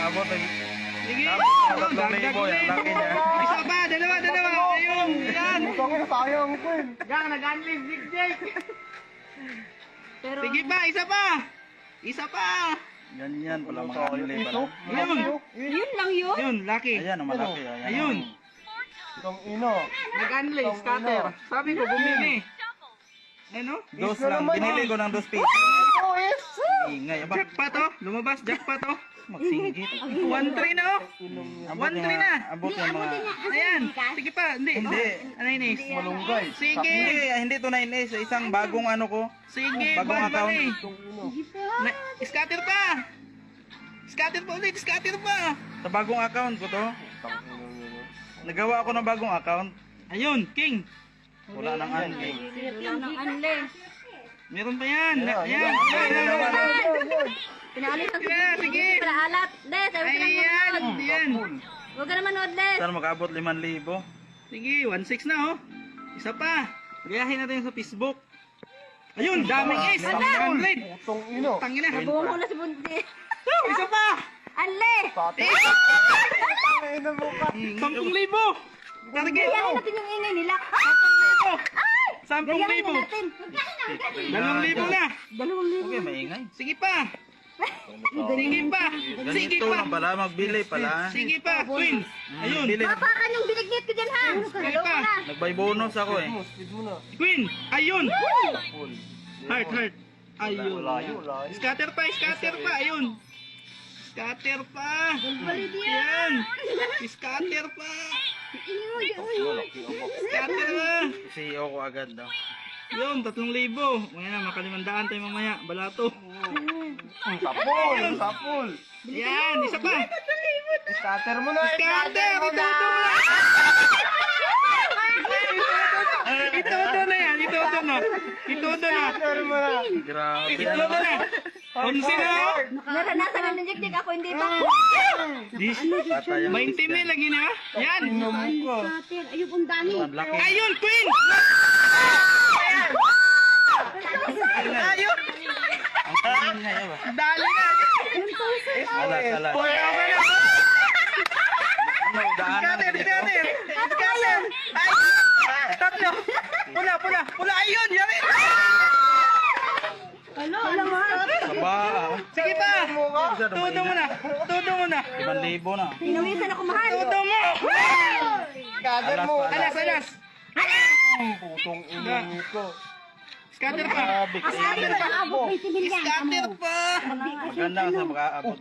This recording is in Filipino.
abot. Sige. Tatlong libo yan, laki niya. Isa pa, dalawa. Ayun, yan. Sayang ko eh. Gang, nag-unleash, Jake. Pero Sige pa, isa pa. Ganyan pala mga unli pala. yun lang yun. Ayun, lucky. Ayan, ang malaki. Ayun. Itong ino. Nag-unleash, scatter. Sabi ko, bumili. Ano? Dos lang, binili ko ng 2 piso. Ingay, aba. Jackpot to. Lumabas, jackpot to. Magsinggit. 1-3 na oh. Abot 1-3 na. Abot yung mga... Ayan. Sige pa, hindi. Hindi. Ano yun eh? Malunggay. Sige. Hindi to 9 sa isang bagong ano ko. Sige, Bagong account. bali. Itong ino. Scatter pa. Scatter pa ulit, scatter pa. Sa bagong account ko to. Nagawa ako ng bagong account. Ayun, king. Wala nang unli. Wala nang unli. Meron pa yan. Ayan. Pinaalis ang Yeah, sige. Para alat. De, sabi ko lang Ayan. manood. Ayan. Huwag ka na manood, De. Saan makaabot 5,000? Sige, 1-6 na oh. Isa pa. Gayahin natin sa Facebook. Ayun, daming ace. 100. Itong ino. Tangin na. Buong ko na si Bunti. Isa pa. Unli. Ino mo ka. 10,000. Target. Gayahin natin yung ingay nila. 10,000. Gayahin na 10,000. natin. 2,000 na. 2,000. Okay, maingay. Sige pa. Sige pa. Sige Ganito pa. lang pala, magbili pala. Sige pa, Queen. Ayun. Bili. Papakan yung binignit ko dyan, ha? Sige pa. Nagbay bonus ako eh. Speed mo na. Queen. Ayun. Full. Heart. Ayun. Layo. Scatter pa. Ayun. Scatter pa. Yan. Scatter pa. Scatter pa. CEO ko agad daw. Yun, 3,000. Ngayon na, makalimandaan tayo mamaya. Balato. Sapul. Yan, isa pa. Scatter mo na. Scatter. Itodo na yan. Itodo na. Scatter mo na. Grabe. Itodo na. 11 na oh. Naranasan na ninjik ako, hindi pa. Patay ang 20 mil lagi na. Yan. Ayun, ang dami. Ang laki. Ayun, Queen. Ayun. Ang ingay ba? Dali na. Alat. Ano, daanan dito? Scatter. Ay. Tatlo. Pula. Ayun. Yari. Aba. Sige pa. Todo mo na. 5,000 na. Pinawisan ako mahal. Todo mo. Scatter mo. Alas. Putong ino ko. Scatter pa. Grabe. Abot 20 million. Scatter pa. Maganda sa makaabot.